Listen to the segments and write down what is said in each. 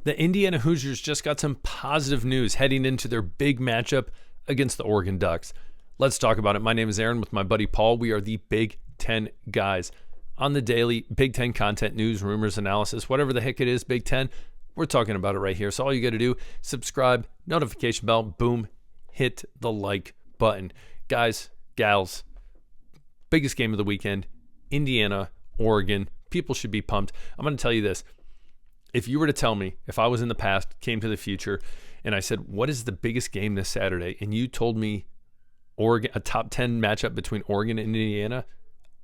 The Indiana Hoosiers just got some positive news heading into their big matchup against the Oregon Ducks. Let's talk about it. My name is Aaron with my buddy Paul. We are the Big Ten guys. On the daily Big Ten content, news, rumors, analysis, whatever the heck it is, Big Ten, we're talking about it right here. So all you got to do, subscribe, notification bell, boom, hit the like button. Guys, gals, biggest game of the weekend, Indiana, Oregon. People should be pumped. I'm going to tell you this. If you were to tell me, if I was in the past, came to the future, and I said, what is the biggest game this Saturday? And you told me Oregon, a top 10 matchup between Oregon and Indiana,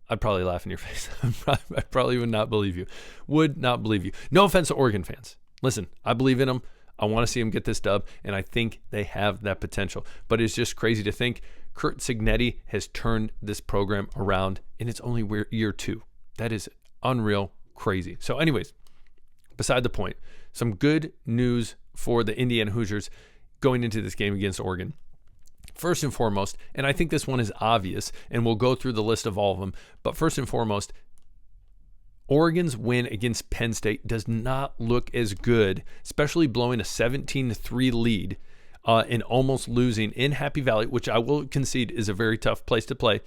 I'd probably laugh in your face. I probably would not believe you. Would not believe you. No offense to Oregon fans. Listen, I believe in them. I want to see them get this dub, and I think they have that potential. But it's just crazy to think Curt Cignetti has turned this program around, and it's only year 2. That is unreal crazy. So anyways, beside the point, some good news for the Indiana Hoosiers going into this game against Oregon. First and foremost, and I think this one is obvious, and we'll go through the list of all of them, but first and foremost, Oregon's win against Penn State does not look as good, especially blowing a 17-3 lead and almost losing in Happy Valley, which I will concede is a very tough place to play.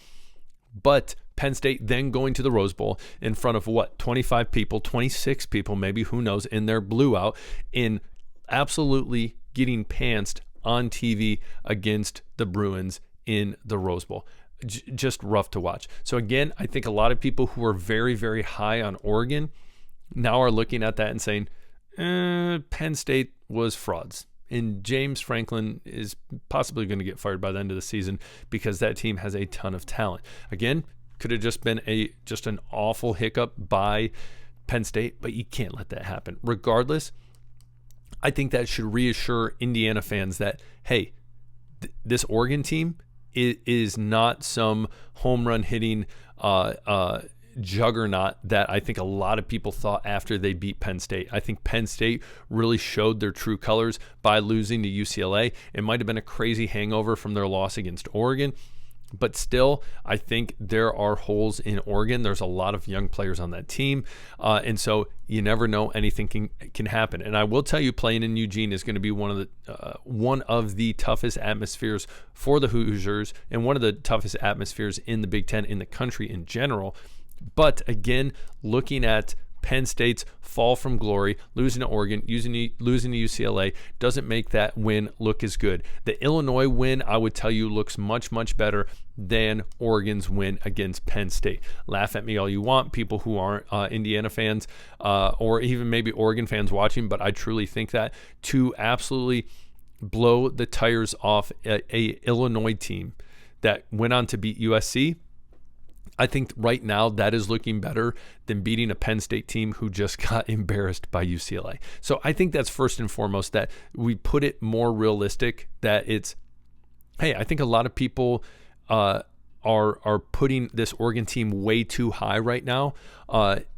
But Penn State then going to the Rose Bowl in front of 25 people, 26 people, maybe, who knows, in their blew out, in absolutely getting pantsed on TV against the Bruins in the Rose Bowl. Just rough to watch. So again, I think a lot of people who are very, very high on Oregon now are looking at that and saying, Penn State was frauds. And James Franklin is possibly going to get fired by the end of the season because that team has a ton of talent. Again, could have just been an awful hiccup by Penn State, but you can't let that happen. Regardless, I think that should reassure Indiana fans that, hey, this Oregon team is not some home run hitting juggernaut that I think a lot of people thought after they beat Penn State. I think Penn State really showed their true colors by losing to UCLA. It might have been a crazy hangover from their loss against Oregon, but still, I think there are holes in Oregon. There's a lot of young players on that team, and so you never know, anything can happen. And I will tell you, playing in Eugene is going to be one of the toughest atmospheres for the Hoosiers and one of the toughest atmospheres in the Big Ten, in the country in general. But again, looking at Penn State's fall from glory, losing to Oregon, losing to UCLA, doesn't make that win look as good. The Illinois win, I would tell you, looks much, much better than Oregon's win against Penn State. Laugh at me all you want, people who aren't Indiana fans or even maybe Oregon fans watching, but I truly think that to absolutely blow the tires off a Illinois team that went on to beat USC, I think right now that is looking better than beating a Penn State team who just got embarrassed by UCLA. So I think that's first and foremost, that we put it more realistic, that it's, hey, I think a lot of people are putting this Oregon team way too high right now,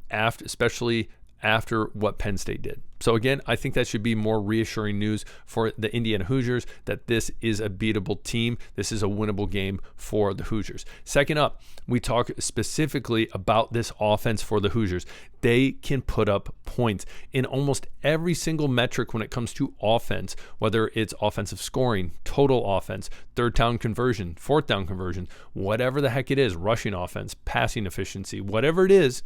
especially after what Penn State did. So again, I think that should be more reassuring news for the Indiana Hoosiers, that this is a beatable team. This is a winnable game for the Hoosiers. Second up, we talk specifically about this offense for the Hoosiers. They can put up points in almost every single metric when it comes to offense, whether it's offensive scoring, total offense, third down conversion, fourth down conversion, whatever the heck it is, rushing offense, passing efficiency, whatever it is,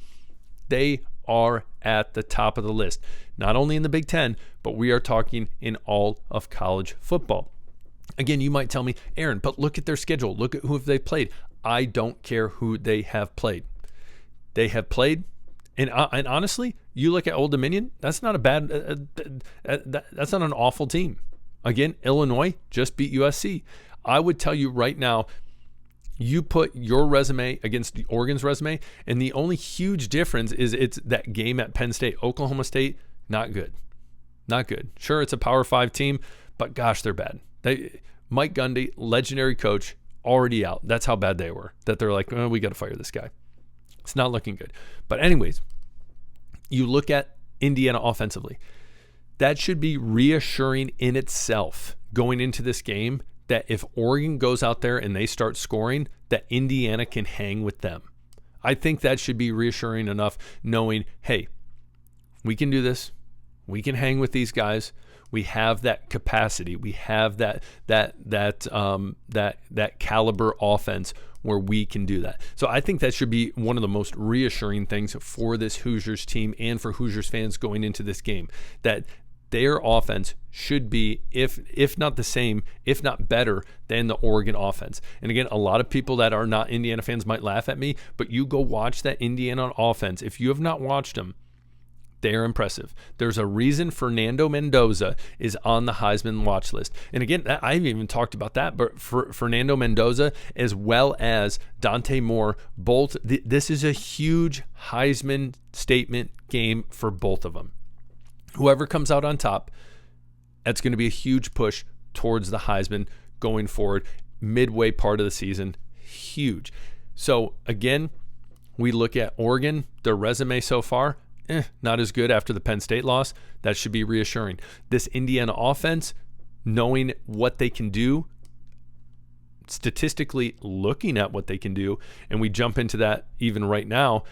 they are at the top of the list, not only in the Big Ten, but we are talking in all of college football. Again, you might tell me, Aaron, but look at their schedule. Look at who have they played. I don't care who they have played. They have played, and honestly, you look at Old Dominion, that's not a bad, that's not an awful team. Again, Illinois just beat USC. I would tell you right now, you put your resume against Oregon's resume, and the only huge difference is it's that game at Penn State. Oklahoma State, not good. Not good. Sure, it's a Power 5 team, but gosh, they're bad. Mike Gundy, legendary coach, already out. That's how bad they were, that they're like, we got to fire this guy. It's not looking good. But anyways, you look at Indiana offensively. That should be reassuring in itself going into this game, that if Oregon goes out there and they start scoring, that Indiana can hang with them. I think that should be reassuring enough, knowing, hey, we can do this. We can hang with these guys. We have that capacity. We have that caliber offense where we can do that. So I think that should be one of the most reassuring things for this Hoosiers team and for Hoosiers fans going into this game, that their offense should be, if not the same, if not better than the Oregon offense. And again, a lot of people that are not Indiana fans might laugh at me, but you go watch that Indiana offense. If you have not watched them, they're impressive. There's a reason Fernando Mendoza is on the Heisman watch list. And again, I haven't even talked about that, but for Fernando Mendoza as well as Dante Moore, both, this is a huge Heisman statement game for both of them. Whoever comes out on top, that's going to be a huge push towards the Heisman going forward. Midway part of the season, huge. So again, we look at Oregon, their resume so far, not as good after the Penn State loss. That should be reassuring. This Indiana offense, knowing what they can do, statistically looking at what they can do, and we jump into that even right now.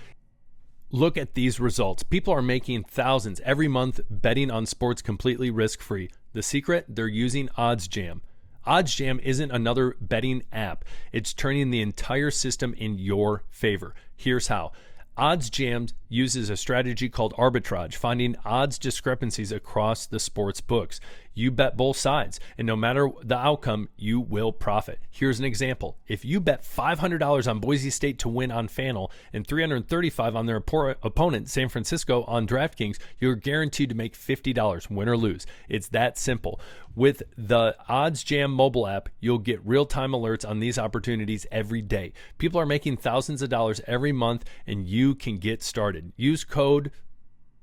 Look at these results. People are making thousands every month betting on sports completely risk-free. The secret? They're using OddsJam. OddsJam isn't another betting app. It's turning the entire system in your favor. Here's how. OddsJam uses a strategy called arbitrage, finding odds discrepancies across the sports books. You bet both sides, and no matter the outcome, you will profit. Here's an example. If you bet $500 on Boise State to win on FanDuel and $335 on their opponent, San Francisco, on DraftKings, you're guaranteed to make $50, win or lose. It's that simple. With the OddsJam mobile app, you'll get real-time alerts on these opportunities every day. People are making thousands of dollars every month, and you can get started. Use code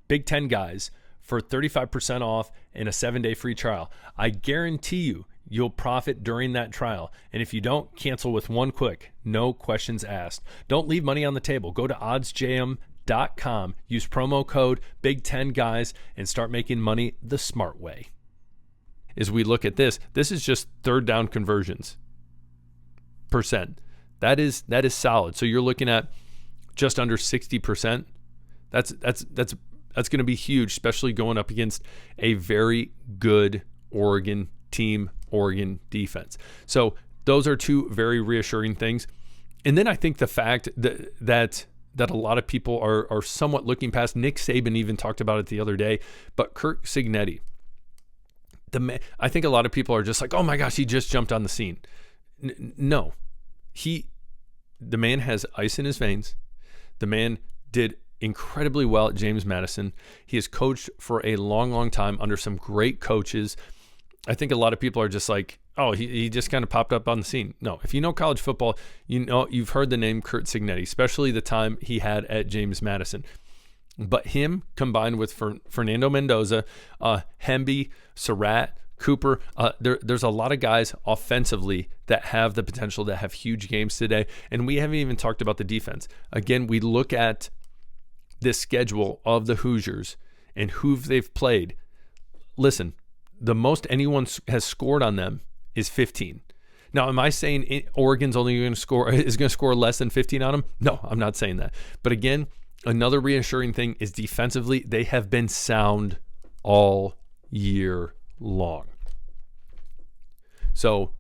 Big10Guys for 35% off and a 7-day free trial. I guarantee you'll profit during that trial. And if you don't, cancel with one click. No questions asked. Don't leave money on the table. Go to oddsjam.com, use promo code Big10Guys, and start making money the smart way. As we look at this is just third down conversions percent. That is solid. So you're looking at just under 60%. That's going to be huge, especially going up against a very good Oregon team, Oregon defense. So those are two very reassuring things. And then I think the fact that a lot of people are somewhat looking past, Nick Saban even talked about it the other day, but Curt Cignetti, I think a lot of people are just like, oh my gosh, he just jumped on the scene. No, the man has ice in his veins. The man did incredibly well at James Madison. He has coached for a long, long time under some great coaches. I think a lot of people are just like, oh, he just kind of popped up on the scene. No, if you know college football, you've heard the name Curt Cignetti, especially the time he had at James Madison. But him combined with Fernando Mendoza, Hemby, Surratt, Cooper, there's a lot of guys offensively that have the potential to have huge games today. And we haven't even talked about the defense. Again, we look at this schedule of the Hoosiers and who they've played. Listen, the most anyone has scored on them is 15. Now, am I saying Oregon's only going to score less than 15 on them? No, I'm not saying that. But again, another reassuring thing is defensively, they have been sound all year long. So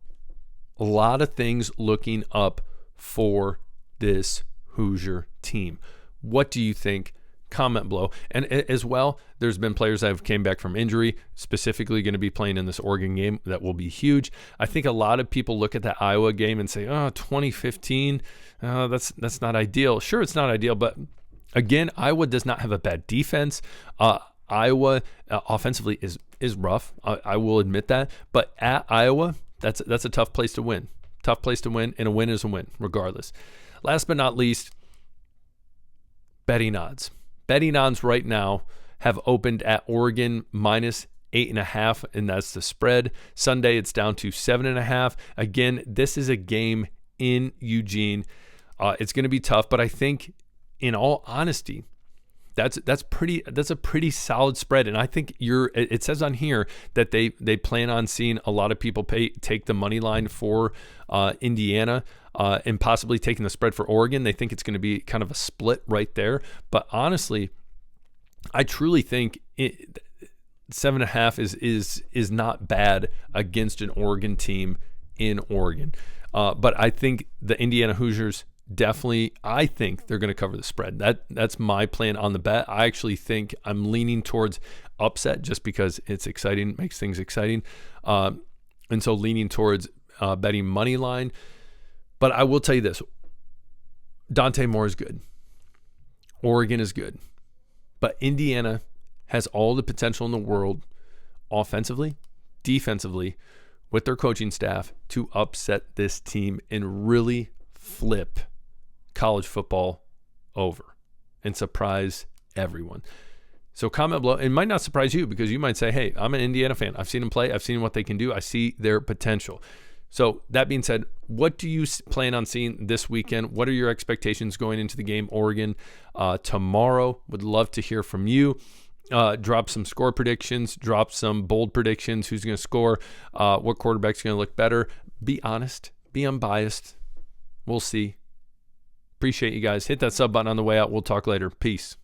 a lot of things looking up for this Hoosier team. What do you think? Comment below. And as well, there's been players that have came back from injury, specifically going to be playing in this Oregon game that will be huge. I think a lot of people look at that Iowa game and say, 2015, that's not ideal. Sure, it's not ideal, but again, Iowa does not have a bad defense. Iowa offensively is rough. I will admit that. But at Iowa, that's a tough place to win. Tough place to win, and a win is a win, regardless. Last but not least, betting odds. Betting odds right now have opened at Oregon minus 8.5, and that's the spread. Sunday, it's down to 7.5. Again, this is a game in Eugene. It's going to be tough, but I think, in all honesty, that's a pretty solid spread. And I think it says on here that they plan on seeing a lot of people take the money line for Indiana and possibly taking the spread for Oregon. They think it's going to be kind of a split right there. But honestly, I truly think 7.5 is not bad against an Oregon team in Oregon. But I think the Indiana Hoosiers definitely, I think they're going to cover the spread. That's my plan on the bet. I actually think I'm leaning towards upset just because it's exciting, makes things exciting. And so leaning towards betting money line. But I will tell you this, Dante Moore is good. Oregon is good. But Indiana has all the potential in the world offensively, defensively, with their coaching staff to upset this team and really flip college football over and surprise everyone. So comment below. It might not surprise you because you might say, hey, I'm an Indiana fan. I've seen them play. I've seen what they can do. I see their potential. So that being said, what do you plan on seeing this weekend? What are your expectations going into the game, Oregon, tomorrow? Would love to hear from you. Drop some score predictions, drop some bold predictions. Who's going to score? What quarterback's going to look better? Be honest, be unbiased. We'll see. Appreciate you guys. Hit that sub button on the way out. We'll talk later. Peace.